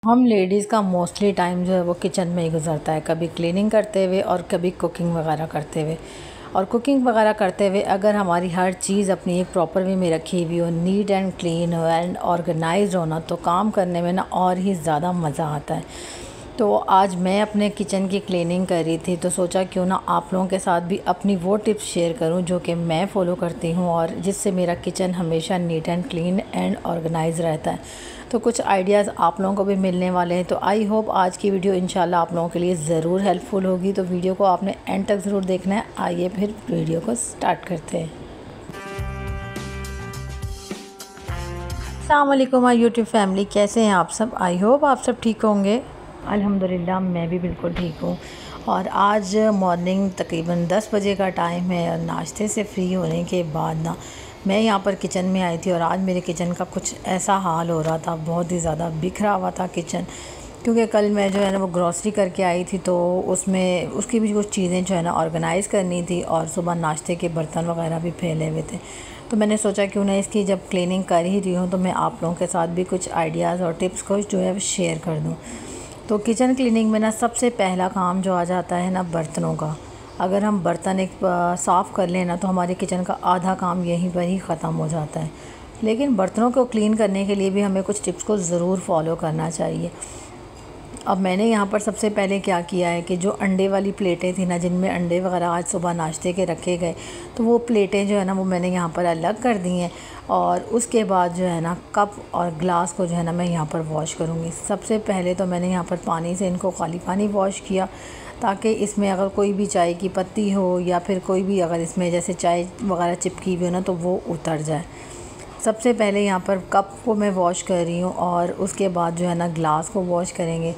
हम लेडीज़ का mostly time जो है वो किचन में ही गुजरता है, कभी क्लीनिंग करते हुए और कभी कुकिंग वगैरह करते हुए। और कुकिंग वगैरह करते हुए अगर हमारी हर चीज़ अपनी एक प्रॉपर वे में रखी हुई हो, नीट एंड क्लीन हो एंड ऑर्गेनाइज्ड हो ना, तो काम करने में ना और ही ज़्यादा मज़ा आता है। तो आज मैं अपने किचन की क्लीनिंग कर रही थी, तो सोचा क्यों ना आप लोगों के साथ भी अपनी वो टिप्स शेयर करूं जो कि मैं फ़ॉलो करती हूं और जिससे मेरा किचन हमेशा neat and clean and organize रहता है। तो कुछ आइडियाज़ आप लोगों को भी मिलने वाले हैं। तो आई होप आज की वीडियो इंशाल्लाह आप लोगों के लिए ज़रूर हेल्पफुल होगी। तो वीडियो को आपने एंड तक ज़रूर देखना है। आइए फिर वीडियो को स्टार्ट करते हैं। अस्सलाम वालेकुम माय यूट्यूब फैमिली, कैसे हैं आप सब? आई होप आप सब ठीक होंगे। अल्हम्दुलिल्लाह मैं भी बिल्कुल ठीक हूँ। और आज मॉर्निंग तकरीबन 10 बजे का टाइम है और नाश्ते से फ्री होने के बाद ना मैं यहाँ पर किचन में आई थी। और आज मेरे किचन का कुछ ऐसा हाल हो रहा था, बहुत ही ज़्यादा बिखरा हुआ था किचन, क्योंकि कल मैं जो है ना वो ग्रॉसरी करके आई थी, तो उसमें उसकी भी कुछ चीज़ें जो है ना ऑर्गेनाइज़ करनी थी और सुबह नाश्ते के बर्तन वगैरह भी फैले हुए थे। तो मैंने सोचा क्यों ना इसकी जब क्लीनिंग कर ही रही हूँ तो मैं आप लोगों के साथ भी कुछ आइडियाज़ और टिप्स को जो है शेयर कर दूँ। तो किचन क्लीनिंग में ना सबसे पहला काम जो आ जाता है ना बर्तनों का। अगर हम बर्तन एक साफ़ कर लें ना तो हमारे किचन का आधा काम यहीं पर ही ख़त्म हो जाता है। लेकिन बर्तनों को क्लीन करने के लिए भी हमें कुछ टिप्स को ज़रूर फॉलो करना चाहिए। अब मैंने यहाँ पर सबसे पहले क्या किया है कि जो अंडे वाली प्लेटें थी ना, जिनमें अंडे वगैरह आज सुबह नाश्ते के रखे गए, तो वो प्लेटें जो है ना वो मैंने यहाँ पर अलग कर दी हैं। और उसके बाद जो है ना कप और ग्लास को जो है ना मैं यहाँ पर वॉश करूँगी। सबसे पहले तो मैंने यहाँ पर पानी से इनको खाली पानी वॉश किया, ताकि इसमें अगर कोई भी चाय की पत्ती हो या फिर कोई भी अगर इसमें जैसे चाय वगैरह चिपकी हुई हो ना तो वो उतर जाए। सबसे पहले यहाँ पर कप को मैं वॉश कर रही हूँ और उसके बाद जो है ना ग्लास को वॉश करेंगे।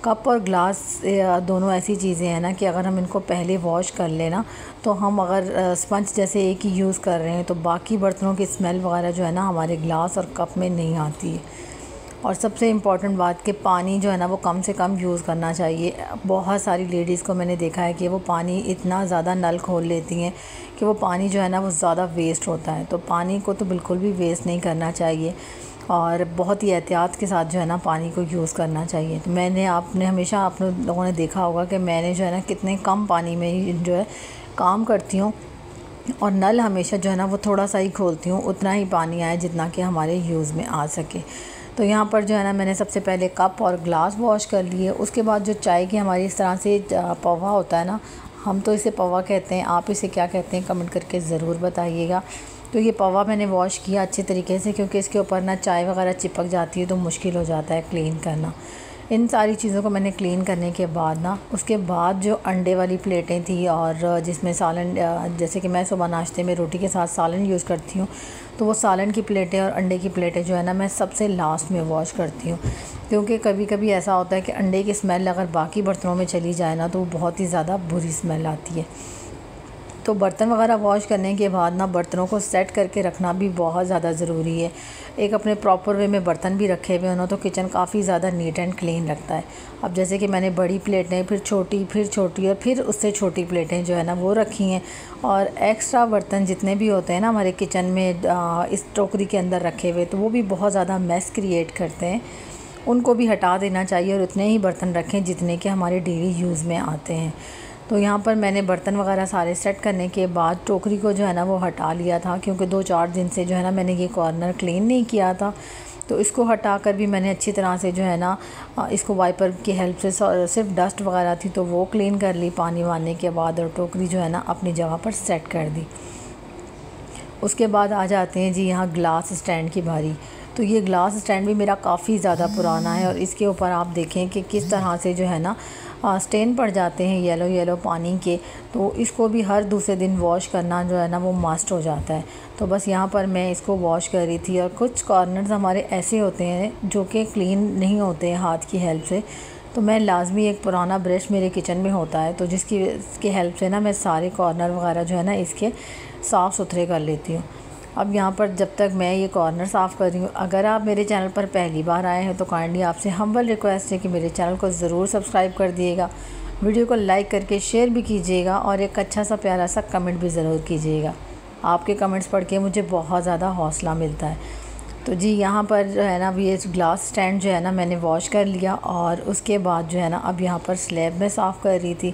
कप और ग्लास दोनों ऐसी चीज़ें हैं ना कि अगर हम इनको पहले वॉश कर लेना तो हम अगर स्पंज जैसे एक ही यूज़ कर रहे हैं तो बाकी बर्तनों की स्मेल वगैरह जो है ना हमारे ग्लास और कप में नहीं आती है। और सबसे इम्पॉर्टेंट बात कि पानी जो है ना वो कम से कम यूज़ करना चाहिए। बहुत सारी लेडीज़ को मैंने देखा है कि वो पानी इतना ज़्यादा नल खोल लेती हैं कि वो पानी जो है ना वो ज़्यादा वेस्ट होता है। तो पानी को तो बिल्कुल भी वेस्ट नहीं करना चाहिए और बहुत ही एहतियात के साथ जो है ना पानी को यूज़ करना चाहिए। तो आपने हमेशा आप लोगों ने देखा होगा कि मैंने जो है ना कितने कम पानी में ही जो है काम करती हूँ और नल हमेशा जो है ना वो थोड़ा सा ही खोलती हूँ, उतना ही पानी आए जितना कि हमारे यूज़ में आ सके। तो यहाँ पर जो है ना मैंने सबसे पहले कप और ग्लास वॉश कर लिए। उसके बाद जो चाय की हमारी इस तरह से पवा होता है ना, हम तो इसे पवा कहते हैं, आप इसे क्या कहते हैं कमेंट करके ज़रूर बताइएगा। तो ये पवा मैंने वॉश किया अच्छे तरीके से, क्योंकि इसके ऊपर ना चाय वगैरह चिपक जाती है तो मुश्किल हो जाता है क्लीन करना। इन सारी चीज़ों को मैंने क्लीन करने के बाद ना उसके बाद जो अंडे वाली प्लेटें थी और जिसमें सालन, जैसे कि मैं सुबह नाश्ते में रोटी के साथ सालन यूज़ करती हूँ, तो वो सालन की प्लेटें और अंडे की प्लेटें जो है ना मैं सबसे लास्ट में वॉश करती हूँ। क्योंकि कभी कभी ऐसा होता है कि अंडे की स्मेल अगर बाकी बर्तनों में चली जाए ना तो वो बहुत ही ज़्यादा बुरी स्मेल आती है। तो बर्तन वगैरह वॉश करने के बाद ना बर्तनों को सेट करके रखना भी बहुत ज़्यादा ज़रूरी है। एक अपने प्रॉपर वे में बर्तन भी रखे हुए हों तो किचन काफ़ी ज़्यादा नीट एंड क्लीन लगता है। अब जैसे कि मैंने बड़ी प्लेटें, फिर छोटी और फिर उससे छोटी प्लेटें जो है ना वो रखी हैं। और एक्स्ट्रा बर्तन जितने भी होते हैं ना हमारे किचन में इस टोकरी के अंदर रखे हुए, तो वो भी बहुत ज़्यादा मैस क्रिएट करते हैं, उनको भी हटा देना चाहिए और उतने ही बर्तन रखें जितने के हमारे डेली यूज़ में आते हैं। तो यहाँ पर मैंने बर्तन वगैरह सारे सेट करने के बाद टोकरी को जो है ना वो हटा लिया था, क्योंकि 2-4 दिन से जो है ना मैंने ये कॉर्नर क्लीन नहीं किया था। तो इसको हटा कर भी मैंने अच्छी तरह से जो है ना इसको वाइपर की हेल्प से सिर्फ डस्ट वगैरह थी तो वो क्लीन कर ली पानी मारने के बाद, और टोकरी जो है ना अपनी जगह पर सेट कर दी। उसके बाद आ जाते हैं जी यहाँ ग्लास स्टैंड की बारी। तो ये ग्लास स्टैंड भी मेरा काफ़ी ज़्यादा पुराना है और इसके ऊपर आप देखें कि किस तरह से जो है ना स्टेन पड़ जाते हैं येलो पानी के। तो इसको भी हर दूसरे दिन वॉश करना जो है ना वो मस्ट हो जाता है। तो बस यहाँ पर मैं इसको वॉश कर रही थी। और कुछ कॉर्नर्स हमारे ऐसे होते हैं जो कि क्लीन नहीं होते हैं हाथ की हेल्प से, तो मैं लाजमी एक पुराना ब्रश मेरे किचन में होता है तो जिसकी हेल्प से ना मैं सारे कॉर्नर वगैरह जो है ना इसके साफ़ सुथरे कर लेती हूँ। अब यहाँ पर जब तक मैं ये कॉर्नर साफ़ कर रही हूँ, अगर आप मेरे चैनल पर पहली बार आए हैं तो काइंडली आपसे हम्बल रिक्वेस्ट है कि मेरे चैनल को ज़रूर सब्सक्राइब कर दिएगा, वीडियो को लाइक करके शेयर भी कीजिएगा और एक अच्छा सा प्यारा सा कमेंट भी ज़रूर कीजिएगा। आपके कमेंट्स पढ़ के मुझे बहुत ज़्यादा हौसला मिलता है। तो जी यहाँ पर जो है ना ये ग्लास स्टैंड जो है ना मैंने वॉश कर लिया, और उसके बाद जो है ना अब यहाँ पर स्लैब में साफ़ कर रही थी,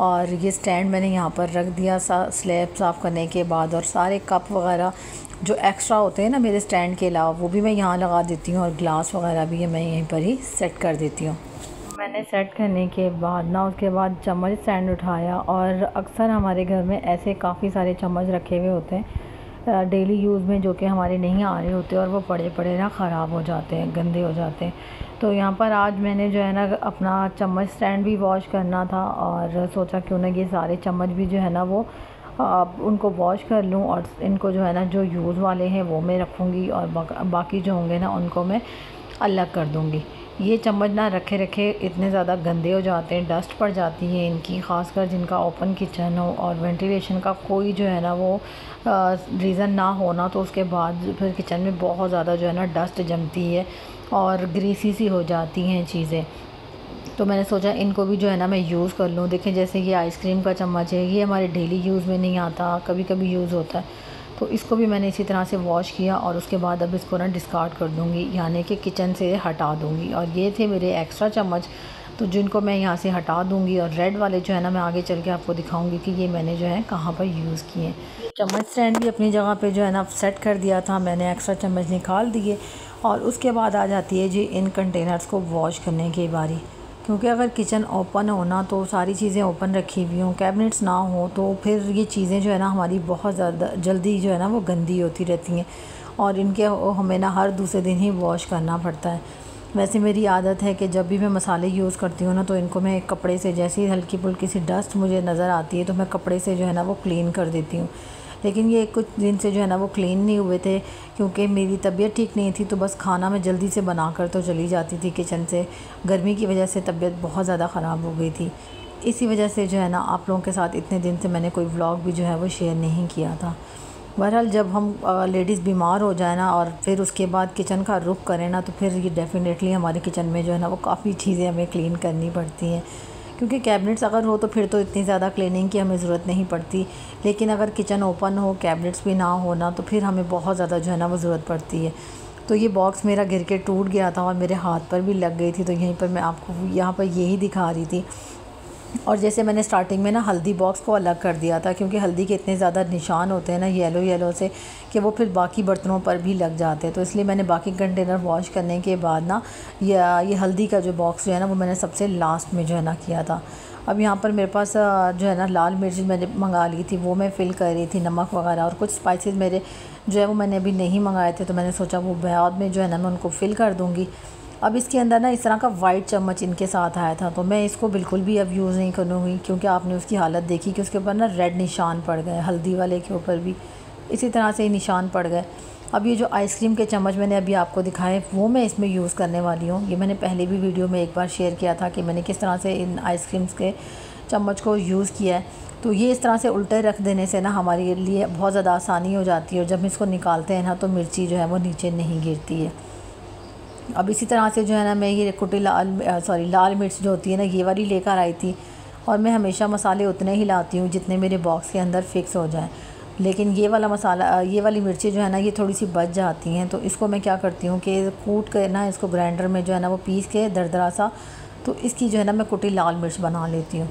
और ये स्टैंड मैंने यहाँ पर रख दिया स्लैब साफ़ करने के बाद। और सारे कप वगैरह जो एक्स्ट्रा होते हैं ना मेरे स्टैंड के अलावा, वो भी मैं यहाँ लगा देती हूँ, और ग्लास वगैरह भी मैं यहीं पर ही सेट कर देती हूँ। मैंने सेट करने के बाद ना उसके बाद चम्मच स्टैंड उठाया, और अक्सर हमारे घर में ऐसे काफ़ी सारे चम्मच रखे हुए होते हैं डेली यूज़ में, जो कि हमारे नहीं आ रहे होते, और वो पड़े पड़े ना ख़राब हो जाते हैं, गंदे हो जाते हैं। तो यहाँ पर आज मैंने जो है ना अपना चम्मच स्टैंड भी वॉश करना था, और सोचा क्यों ना ये सारे चम्मच भी जो है ना वो उनको वॉश कर लूँ, और इनको जो है ना जो यूज़ वाले हैं वो मैं रखूँगी, और बाकी जो होंगे ना उनको मैं अलग कर दूँगी। ये चम्मच ना रखे रखे इतने ज़्यादा गंदे हो जाते हैं, डस्ट पड़ जाती है इनकी, ख़ासकर जिनका ओपन किचन हो और वेंटिलेशन का कोई जो है ना वो रीज़न ना होना, तो उसके बाद फिर किचन में बहुत ज़्यादा जो है ना डस्ट जमती है और ग्रीसी सी हो जाती हैं चीज़ें। तो मैंने सोचा इनको भी जो है ना मैं यूज़ कर लूँ। देखें जैसे ये आइसक्रीम का चम्मच है, ये हमारे डेली यूज़ में नहीं आता, कभी कभी यूज़ होता है, तो इसको भी मैंने इसी तरह से वॉश किया, और उसके बाद अब इसको ना डिस्कार्ड कर दूँगी, यानी कि किचन से हटा दूँगी। और ये थे मेरे एक्स्ट्रा चम्मच, तो जिनको मैं यहाँ से हटा दूँगी, और रेड वाले जो है ना मैं आगे चल के आपको दिखाऊँगी कि ये मैंने जो है कहाँ पर यूज़ किए। चम्मच स्टैंड भी अपनी जगह पे जो है ना सेट कर दिया था मैंने, एक्स्ट्रा चम्मच निकाल दिए, और उसके बाद आ जाती है जी इन कंटेनर्स को वॉश करने की बारी। क्योंकि अगर किचन ओपन हो ना, तो सारी चीज़ें ओपन रखी हुई हों, कैबिनेट्स ना हो, तो फिर ये चीज़ें जो है ना हमारी बहुत ज़्यादा जल्दी जो है ना वो गंदी होती रहती हैं, और इनके हमें ना हर दूसरे दिन ही वॉश करना पड़ता है। वैसे मेरी आदत है कि जब भी मैं मसाले यूज़ करती हूँ ना, तो इनको मैं एक कपड़े से, जैसे ही हल्की फुल्की सी डस्ट मुझे नज़र आती है तो मैं कपड़े से जो है ना वो क्लीन कर देती हूँ। लेकिन ये कुछ दिन से जो है ना वो क्लीन नहीं हुए थे, क्योंकि मेरी तबीयत ठीक नहीं थी, तो बस खाना मैं जल्दी से बना कर तो चली जाती थी किचन से। गर्मी की वजह से तबीयत बहुत ज़्यादा ख़राब हो गई थी, इसी वजह से जो है ना आप लोगों के साथ इतने दिन से मैंने कोई व्लॉग भी जो है वो शेयर नहीं किया था। बहरहाल जब हम लेडीज़ बीमार हो जाए ना, और फिर उसके बाद किचन का रुख करें ना, तो फिर ये डेफ़िनेटली हमारे किचन में जो है ना वो काफ़ी चीज़ें हमें क्लीन करनी पड़ती हैं। क्योंकि कैबिनेट्स अगर हो तो फिर तो इतनी ज़्यादा क्लीनिंग की हमें ज़रूरत नहीं पड़ती, लेकिन अगर किचन ओपन हो, कैबिनेट्स भी ना हो ना, तो फिर हमें बहुत ज़्यादा जो है ना वो ज़रूरत पड़ती है। तो ये बॉक्स मेरा गिर के टूट गया था, और मेरे हाथ पर भी लग गई थी, तो यहीं पर मैं आपको यहाँ पर यही दिखा रही थी। और जैसे मैंने स्टार्टिंग में ना हल्दी बॉक्स को अलग कर दिया था, क्योंकि हल्दी के इतने ज़्यादा निशान होते हैं ना येलो येलो से, कि वो फिर बाकी बर्तनों पर भी लग जाते हैं, तो इसलिए मैंने बाकी कंटेनर वॉश करने के बाद ना ये हल्दी का जो बॉक्स जो है ना वो मैंने सबसे लास्ट में जो है ना किया था। अब यहाँ पर मेरे पास जो है ना लाल मिर्च मैंने मंगा ली थी, वो मैं फ़िल कर रही थी, नमक वगैरह, और कुछ स्पाइसेस मेरे जो है वो मैंने अभी नहीं मंगाए थे, तो मैंने सोचा वो बाद में जो है ना मैं उनको फ़िल कर दूँगी। अब इसके अंदर ना इस तरह का वाइट चम्मच इनके साथ आया था, तो मैं इसको बिल्कुल भी अब यूज़ नहीं करूँगी, क्योंकि आपने उसकी हालत देखी कि उसके ऊपर ना रेड निशान पड़ गए, हल्दी वाले के ऊपर भी इसी तरह से ही निशान पड़ गए। अब ये जो आइसक्रीम के चम्मच मैंने अभी आपको दिखाए, वो मैं इसमें यूज़ करने वाली हूँ। ये मैंने पहले भी वीडियो में एक बार शेयर किया था कि मैंने किस तरह से इन आइसक्रीम्स के चम्मच को यूज़ किया है। तो ये इस तरह से उल्टे रख देने से ना हमारे लिए बहुत ज़्यादा आसानी हो जाती है, और जब हम इसको निकालते हैं ना तो मिर्ची जो है वो नीचे नहीं गिरती है। अब इसी तरह से जो है ना मैं ये कुटी लाल मिर्च जो होती है ना, ये वाली लेकर आई थी, और मैं हमेशा मसाले उतने ही लाती हूँ जितने मेरे बॉक्स के अंदर फ़िक्स हो जाएं। लेकिन ये वाला मसाला, ये वाली मिर्ची जो है ना ये थोड़ी सी बच जाती हैं, तो इसको मैं क्या करती हूँ कि कूट कर ना इसको ग्राइंडर में जो है ना वो पीस के दरदरा सा, तो इसकी जो है ना मैं कुटी लाल मिर्च बना लेती हूँ।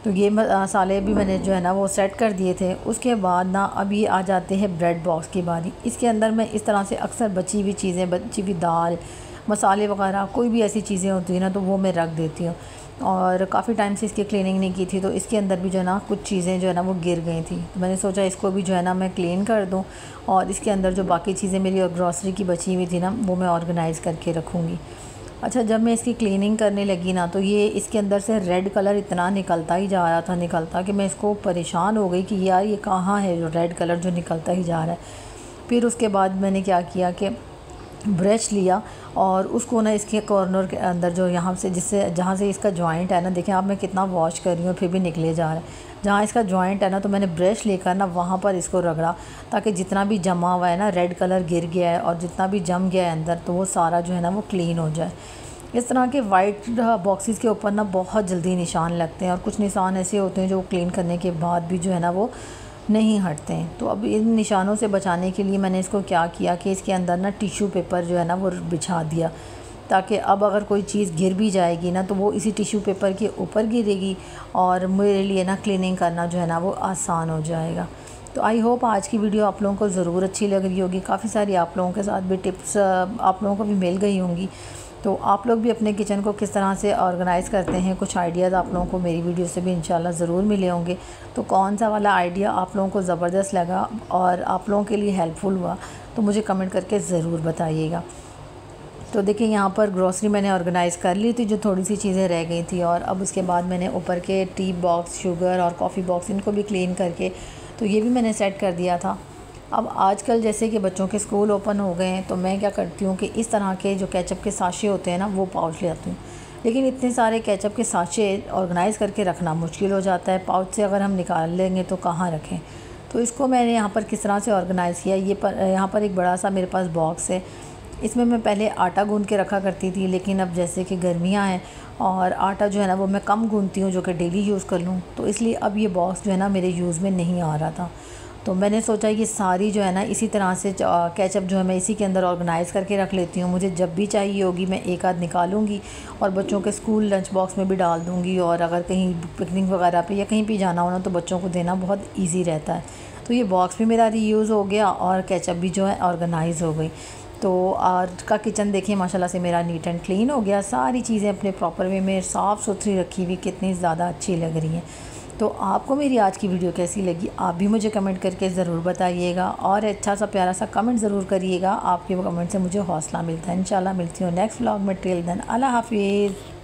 तो ये मसाले भी मैंने जो है ना वो सेट कर दिए थे। उसके बाद ना अब ये आ जाते हैं ब्रेड बॉक्स की बारी। इसके अंदर मैं इस तरह से अक्सर बची हुई चीज़ें, बची हुई दाल, मसाले वगैरह, कोई भी ऐसी चीज़ें होती हैं ना, तो वो मैं रख देती हूँ। और काफ़ी टाइम से इसकी क्लीनिंग नहीं की थी, तो इसके अंदर भी जो है ना कुछ चीज़ें जो है ना वो गिर गई थी, तो मैंने सोचा इसको भी जो है ना मैं क्लीन कर दूँ, और इसके अंदर जो बाकी चीज़ें मेरी ग्रॉसरी की बची हुई थी ना वो मैं ऑर्गेनाइज़ करके रखूँगी। अच्छा, जब मैं इसकी क्लीनिंग करने लगी ना, तो ये इसके अंदर से रेड कलर इतना निकलता ही जा रहा था, निकलता, कि मैं इसको परेशान हो गई कि यार ये कहाँ है जो रेड कलर जो निकलता ही जा रहा है। फिर उसके बाद मैंने क्या किया कि ब्रश लिया, और उसको ना इसके कॉर्नर के अंदर जो यहाँ से जहाँ से इसका जॉइंट है ना, देखें आप मैं कितना वॉश कर रही हूँ फिर भी निकले जा रहा है, जहाँ इसका जॉइंट है ना, तो मैंने ब्रश लेकर ना वहाँ पर इसको रगड़ा, ताकि जितना भी जमा हुआ है ना, रेड कलर गिर गया है और जितना भी जम गया है अंदर, तो वो सारा जो है ना वो क्लीन हो जाए। इस तरह के वाइट बॉक्सेस के ऊपर ना बहुत जल्दी निशान लगते हैं, और कुछ निशान ऐसे होते हैं जो क्लीन करने के बाद भी जो है ना वो नहीं हटते हैं। तो अब इन निशानों से बचाने के लिए मैंने इसको क्या किया कि इसके अंदर ना टिश्यू पेपर जो है ना वो बिछा दिया, ताकि अब अगर कोई चीज़ गिर भी जाएगी ना तो वो इसी टिश्यू पेपर के ऊपर गिरेगी और मेरे लिए ना क्लीनिंग करना जो है ना वो आसान हो जाएगा। तो आई होप आज की वीडियो आप लोगों को ज़रूर अच्छी लग रही होगी। काफ़ी सारी आप लोगों के साथ भी टिप्स आप लोगों को भी मिल गई होंगी। तो आप लोग भी अपने किचन को किस तरह से ऑर्गेनाइज़ करते हैं, कुछ आइडियाज़ आप लोगों को मेरी वीडियो से भी इंशाल्लाह ज़रूर मिले होंगे। तो कौन सा वाला आइडिया आप लोगों को ज़बरदस्त लगा और आप लोगों के लिए हेल्पफुल हुआ तो मुझे कमेंट करके ज़रूर बताइएगा। तो देखिए यहाँ पर ग्रॉसरी मैंने ऑर्गेनाइज़ कर ली थी, जो थोड़ी सी चीज़ें रह गई थी, और अब उसके बाद मैंने ऊपर के टी बॉक्स, शुगर और कॉफ़ी बॉक्स इनको भी क्लीन करके तो ये भी मैंने सेट कर दिया था। अब आजकल जैसे कि बच्चों के स्कूल ओपन हो गए हैं तो मैं क्या करती हूँ कि इस तरह के जो केचप के साशे होते हैं ना वो पाउच ले आती हूँ। लेकिन इतने सारे केचप के साशे ऑर्गेनाइज़ करके रखना मुश्किल हो जाता है, पाउच से अगर हम निकाल लेंगे तो कहाँ रखें। तो इसको मैंने यहाँ पर किस तरह से ऑर्गेनाइज़ किया, यहाँ पर एक बड़ा सा मेरे पास बॉक्स है। इसमें मैं पहले आटा गूँध के रखा करती थी, लेकिन अब जैसे कि गर्मियाँ हैं और आटा जो है ना वो मैं कम गूँधती हूँ जो कि डेली यूज़ कर लूँ, तो इसलिए अब ये बॉक्स जो है ना मेरे यूज़ में नहीं आ रहा था। तो मैंने सोचा ये सारी जो है ना इसी तरह से केचप जो है मैं इसी के अंदर ऑर्गेनाइज़ करके रख लेती हूँ। मुझे जब भी चाहिए होगी मैं एक आध निकालूंगी और बच्चों के स्कूल लंच बॉक्स में भी डाल दूँगी, और अगर कहीं पिकनिक वगैरह पे या कहीं भी जाना हो ना तो बच्चों को देना बहुत ईजी रहता है। तो ये बॉक्स भी मेरा रीयूज़ हो गया और केचप भी जो है ऑर्गेनाइज़ हो गई। तो आज का किचन देखिए माशाल्लाह से मेरा नीट एंड क्लीन हो गया, सारी चीज़ें अपने प्रॉपर वे में साफ़ सुथरी रखी हुई कितनी ज़्यादा अच्छी लग रही हैं। तो आपको मेरी आज की वीडियो कैसी लगी आप भी मुझे कमेंट करके ज़रूर बताइएगा, और अच्छा सा प्यारा सा कमेंट ज़रूर करिएगा। आपके वो कमेंट से मुझे हौसला मिलता है। इंशाल्लाह मिलती हूँ नेक्स्ट व्लॉग में। टिल देन अल्लाह हाफिज़।